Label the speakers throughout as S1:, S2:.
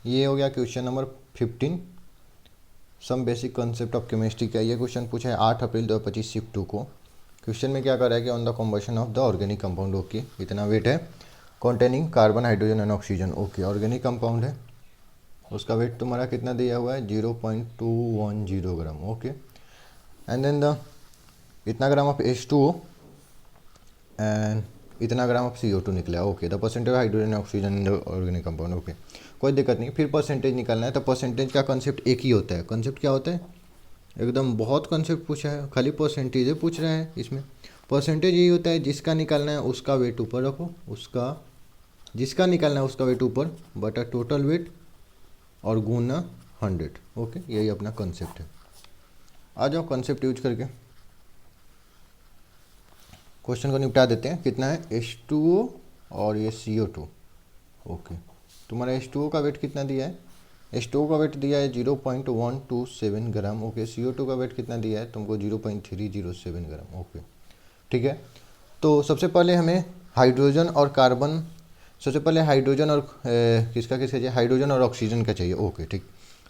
S1: ये हो गया question number 15, some basic concept of chemistry का। ये क्वेश्चन पूछा है 8 अप्रैल 2025 शिफ्ट 2 को। क्वेश्चन में क्या कर रहा है कि on the combination of the organic compound, okay, इतना वेट है, containing carbon, hydrogen and oxygen, okay, organic compound है, उसका वेट तुम्हारा कितना दिया हुआ है 0.210 ग्राम, ओके। एंड देन द इतना ग्राम ऑफ H2O एंड इतना ग्राम ऑफ CO2 निकला, okay. The percentage hydrogen oxygen in the organic compound, okay, कोई दिक्कत नहीं। फिर परसेंटेज निकालना है, तो परसेंटेज का कंसेप्ट एक ही होता है। कंसेप्ट क्या होता है, एकदम बहुत कंसेप्ट पूछा है, खाली परसेंटेज ही पूछ रहा है इसमें। परसेंटेज यही होता है, जिसका निकालना है उसका वेट ऊपर रखो, उसका जिसका निकालना है उसका वेट ऊपर बटा टोटल वेट और गुना 100, ओके, यही अपना कंसेप्ट है। आ जाओ कंसेप्ट यूज करके क्वेश्चन को निपटा देते हैं। कितना है H2O और ये CO2, ओके। तुम्हारा H2O का वेट कितना दिया है, H2O का वेट दिया है 0.127 ग्राम, ओके। CO2 का वेट कितना दिया है तुमको 0.307 ग्राम, ओके, ठीक है। तो सबसे पहले हमें हाइड्रोजन और कार्बन, सबसे पहले हाइड्रोजन और किसका चाहिए, हाइड्रोजन और ऑक्सीजन का चाहिए, ओके, ठीक।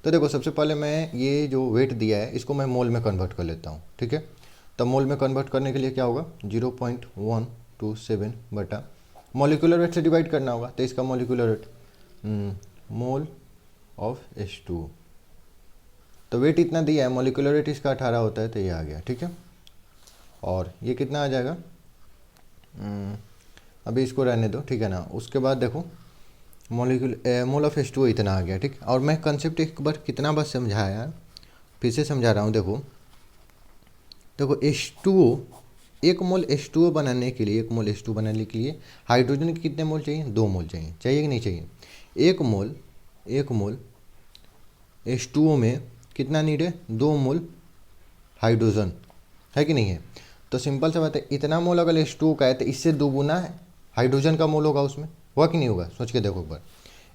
S1: तो देखो सबसे पहले मैं ये जो वेट दिया है इसको मैं मोल में कन्वर्ट कर लेता हूँ, ठीक है। तब मोल में कन्वर्ट करने के लिए क्या होगा 0.127 बटा मॉलिक्यूलर वेट से डिवाइड करना होगा। तो इसका molecular weight mole of H2O, तो वेट इतना दिया है, मॉलिक्यूलर वेट इसका 18 होता है, तो ये आ गया, ठीक है। और ये कितना आ जाएगा, अभी इसको रहने दो, ठीक है ना। उसके बाद देखो मोल ऑफ H2O इतना आ गया, ठीक। और मैं कंसेप्ट एक बार कितना बार समझाया, फिर से समझा रहा हूँ। देखो H2O, एक मोल H2O बनाने के लिए, एक मोल H2 बनाने के लिए हाइड्रोजन के कितने मोल चाहिए, 2 मोल चाहिए, चाहिए कि नहीं चाहिए। एक मोल H2O में कितना नीड है, 2 मोल हाइड्रोजन, है कि नहीं है। तो सिंपल सा बात है, इतना मोल अगर H2O का है तो इससे दोगुना है हाइड्रोजन का मोल होगा उसमें, हुआ कि नहीं होगा, सोच के देखो एक बार।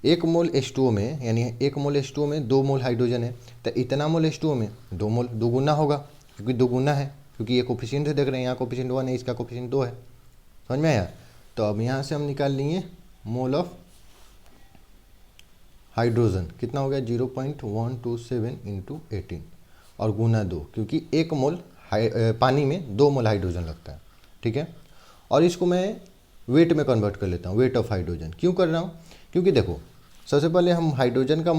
S1: एक मोल H2O में, यानी एक मोल H2O में 2 मोल हाइड्रोजन है, तो इतना मोल H2O में 2 मोल दोगुना होगा, क्योंकि दोगुना है, क्योंकि ये कोफिशिएंट से देख रहे हैं, यहाँ कोफिशिएंट 1 है, इसका कोफिशिएंट 2 है, समझ में आया। तो अब यहाँ से हम निकाल लेंगे मोल ऑफ हाइड्रोजन, कितना हो गया 0.127 इंटू 18 और गुना 2, क्योंकि एक मोल पानी में 2 मोल हाइड्रोजन लगता है, ठीक है। और इसको मैं वेट में कन्वर्ट कर लेता हूँ, वेट ऑफ हाइड्रोजन। क्यों कर रहा हूँ, क्योंकि देखो सबसे पहले हम हाइड्रोजन का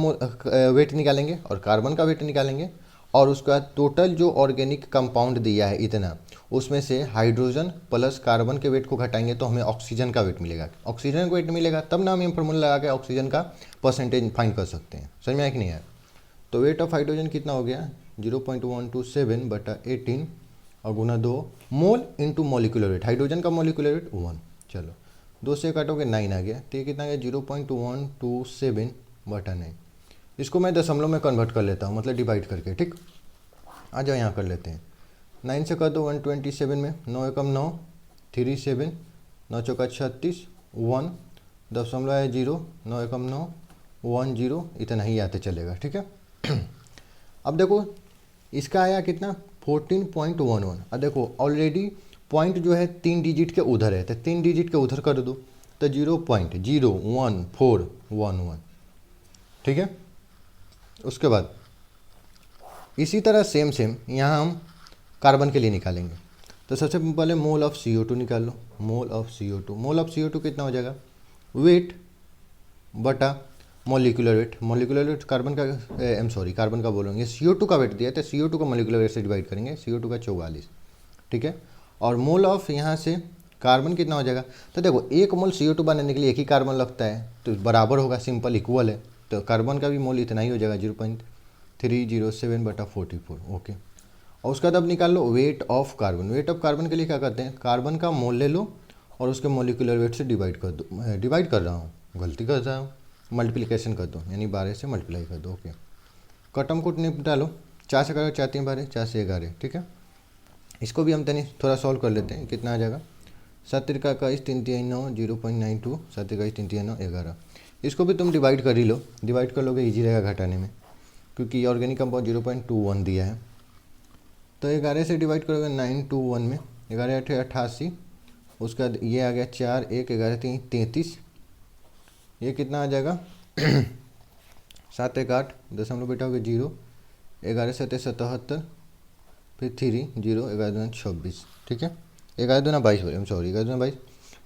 S1: वेट निकालेंगे और कार्बन का वेट निकालेंगे, और उसका टोटल जो ऑर्गेनिक कंपाउंड दिया है इतना, उसमें से हाइड्रोजन प्लस कार्बन के वेट को घटाएंगे तो हमें ऑक्सीजन का वेट मिलेगा। ऑक्सीजन का वेट मिलेगा तब ना हम फॉर्मूला लगा के ऑक्सीजन का परसेंटेज फाइंड कर सकते हैं, समझ में आया कि नहीं आया। तो वेट ऑफ हाइड्रोजन कितना हो गया 0.127 बटा 18 और गुना 2 mole into molecular weight, hydrogen का मॉलिक्यूलर वेट 1, चलो 2 से काटोगे 9 आ गया, तो ये कितना गया 0.127 बटा 9। इसको मैं दशमलव में कन्वर्ट कर लेता हूँ, मतलब डिवाइड करके, ठीक। आ जाओ यहाँ कर लेते हैं, 9 से कर दो 127 में, 9 एकम 9, 3 7, 9 चौका 36, 1 दशमलव है 0, 9 एकम 9, 1 0, इतना ही आते चलेगा, ठीक है। अब देखो इसका आया कितना 14.11। अब देखो ऑलरेडी पॉइंट जो है 3 डिजिट के उधर है, तो 3 डिजिट के उधर कर दो, तो 0.01411, ठीक है। उसके बाद इसी तरह सेम यहाँ हम कार्बन के लिए निकालेंगे। तो सबसे पहले मोल ऑफ CO2 निकाल लो, मोल ऑफ CO2 कितना हो जाएगा, वेट बटा molecular weight, molecular weight carbon का कार्बन का बोलेंगे, CO2 का वेट दिया है तो CO2 का मॉलिक्यूलर वेट से डिवाइड करेंगे, CO2 का 44, ठीक है। और मोल ऑफ यहाँ से कार्बन कितना हो जाएगा, तो देखो एक मोल CO2 बनाने के लिए एक ही कार्बन लगता है, तो बराबर होगा, सिंपल इक्वल है, तो कार्बन का भी मोल इतना ही हो जाएगा 0.307 बटा 44, ओके। और उसका बाद अब निकाल लो weight of carbon. Weight of carbon के लिए क्या करते हैं, कार्बन का मोल ले लो और उसके मॉलिक्यूलर वेट से डिवाइड कर दो, डिवाइड कर रहा हूँ, गलती कर रहा हूँ, मल्टीप्लिकेशन कर दो, यानी 12 से मल्टीप्लाई कर दो, ओके। कटम कुट निपटा लो, 4 से करो 4 3 12, 4 से 11, ठीक है। इसको भी हम तनी थोड़ा सॉल्व कर लेते हैं, कितना आ जाएगा 7 तिरका 21 3 3 9 0.92, 7 21 3 3 9 11। इसको भी तुम डिवाइड कर ही लो, डिवाइड कर लोगे ईजी रहेगा घटाने में, क्योंकि ऑर्गेनिक कंपाउंड 0.21 दिया है। तो 11 से डिवाइड करोगे 921 में, 11 8 88, उसका ये आ गया 4 1 11 3 33, ये कितना आ जाएगा 7 एक 8, दशमलव बेटा हो गया 0, 11 7 77, फिर 3 0, 11 दूना 26, ठीक है, 11 दूना 22 बोले, सॉरी 11 दूना 22।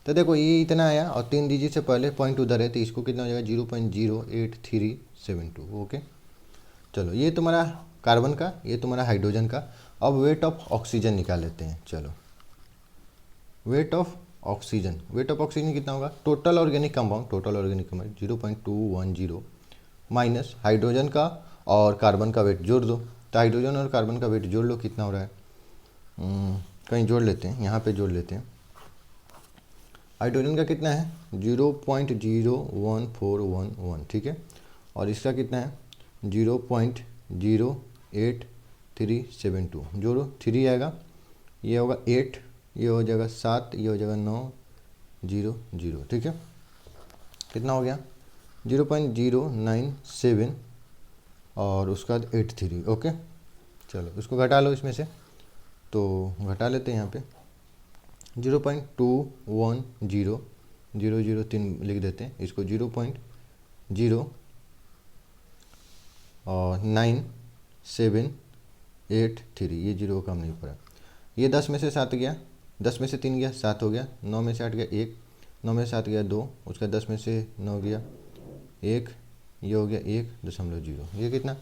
S1: तो देखो ये इतना आया और 3 डिजिट से पहले पॉइंट उधर है, तो इसको कितना हो जाएगा 0.08372। ओके, चलो ये तुम्हारा कार्बन का, ये तुम्हारा हाइड्रोजन का। अब वेट ऑफ ऑक्सीजन निकाल लेते हैं। चलो weight of oxygen, weight of oxygen कितना होगा, total organic compound 0.210 minus hydrogen का और कार्बन का वेट जोड़ दो। तो हाइड्रोजन और कार्बन का वेट जोड़ लो, कितना हो रहा है, कहीं जोड़ लेते हैं, यहाँ पे जोड़ लेते हैं। हाइड्रोजन का कितना है 0.01411, ठीक है, और इसका कितना है 0.08372। जोड़ो, 3 आएगा, ये होगा 8, ये हो जाएगा 7, ये हो जाएगा 9 0 0, ठीक है, कितना हो गया 0.097 और उसका 83। ओके, चलो उसको घटा लो इसमें से, तो घटा लेते हैं यहाँ पे 0.210003 लिख देते हैं, इसको 0.09783, ये 0 कम नहीं पड़ा। ये 10 में से 7 गया, 10 में से 3 गया 7 हो गया, 9 में से 8 गया 1, 9 में से 7 गया 2, उसका 10 में से 9 गया 1, ये हो गया 1.0। ये कितना,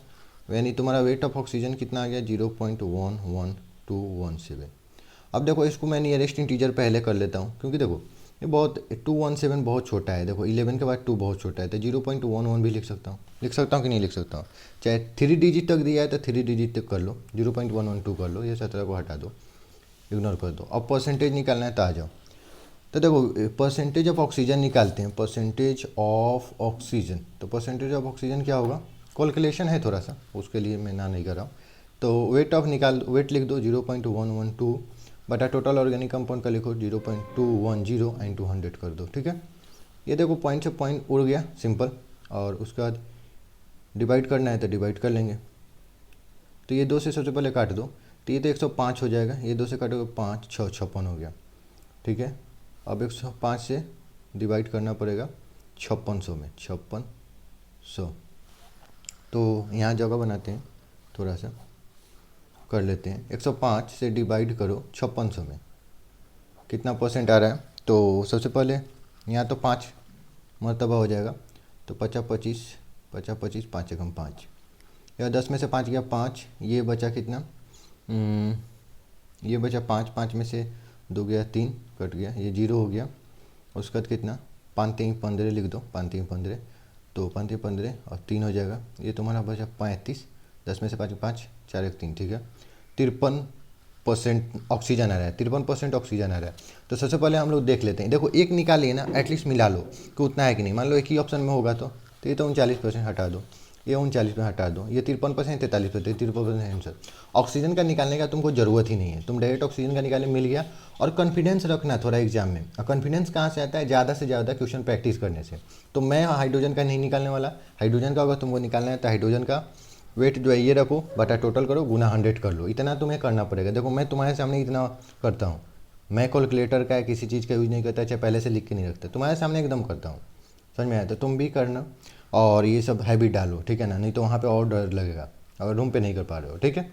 S1: यानी तुम्हारा वेट ऑफ ऑक्सीजन कितना आ गया 0.11217। अब देखो इसको मैं नियरेस्ट इंटीजर पहले कर लेता हूँ, क्योंकि देखो ये बहुत 217 बहुत छोटा है, देखो 11 के बाद 2 बहुत छोटा है, तो 0.11 भी लिख सकता हूँ कि नहीं लिख सकता हूँ। चाहे 3 डिजिट तक दिया है तो 3 डिजिट तक कर लो, 0.112 कर लो, ये 17 को हटा दो, इग्नोर कर दो। अब परसेंटेज निकालना है तो आ जाओ। तो देखो परसेंटेज ऑफ ऑक्सीजन निकालते हैं, परसेंटेज ऑफ ऑक्सीजन। तो परसेंटेज ऑफ ऑक्सीजन क्या होगा, कैलकुलेशन है थोड़ा सा, उसके लिए मैं ना नहीं कर रहा हूँ। तो वेट ऑफ वेट लिख दो 0.112 बटा टोटल ऑर्गेनिक कंपाउंड का लिखो 0.210 एंड 200 कर दो, ठीक है। ये देखो पॉइंट से पॉइंट उड़ गया, सिंपल, और उसके बाद डिवाइड करना है तो डिवाइड कर लेंगे। तो ये 2 से सबसे पहले काट दो, तो ये तो 105 हो जाएगा, ये 2 से काटोगे 5 6 56 हो गया, ठीक है। अब 105 से डिवाइड करना पड़ेगा 5600 में, 5600। तो यहाँ जगह बनाते हैं, थोड़ा सा कर लेते हैं। 105 से डिवाइड करो 5600 में, कितना परसेंट आ रहा है। तो सबसे पहले यहाँ तो 5 मरतबा हो जाएगा, तो 50 25 50 25 5 एकम 5, या 10 में से 5 गया 5, ये बचा कितना, ये बचा 5, 5 में से 2 गया 3, कट गया, ये 0 हो गया। उसके बाद कितना 5 3 15 लिख दो, 5 3 15, तो 5 3 15 और 3 हो जाएगा, ये तुम्हारा बचा 35, 10 में से 5 5 4 1 3, ठीक है। 53% ऑक्सीजन आ रहा है, 53% ऑक्सीजन आ रहा है। तो सबसे पहले हम लोग देख लेते हैं, देखो एक निकालिए ना, एटलीस्ट मिला लो कि उतना है कि नहीं। मान लो एक ही ऑप्शन में होगा तो ये तो 39% हटा दो, ये 39 में हटा दो, ये 53% 43%, 53% आंसर। ऑक्सीजन का निकालने का तुमको ज़रूरत ही नहीं है, तुम डायरेक्ट ऑक्सीजन का निकालने मिल गया। और कॉन्फिडेंस रखना थोड़ा एग्जाम में, और कॉन्फिडेंस कहाँ से आता है, ज़्यादा से ज़्यादा क्वेश्चन प्रैक्टिस करने से। तो मैं हाइड्रोजन का नहीं निकालने वाला, हाइड्रोजन का अगर तुमको निकालना है तो हाइड्रोजन का वेट जो है ये रखो, बटा टोटल करो, गुना 100 कर लो, इतना तुम्हें करना पड़ेगा। देखो मैं तुम्हारे सामने इतना करता हूँ, मैं कैलकुलेटर का किसी चीज़ का यूज नहीं करता, चाहे पहले से लिख के नहीं रखता, तुम्हारे सामने एकदम करता हूँ, समझ में आया। तो तुम भी करना और ये सब हैबिट डालो, ठीक है ना, नहीं तो वहाँ पे और डर लगेगा अगर रूम पे नहीं कर पा रहे हो, ठीक है।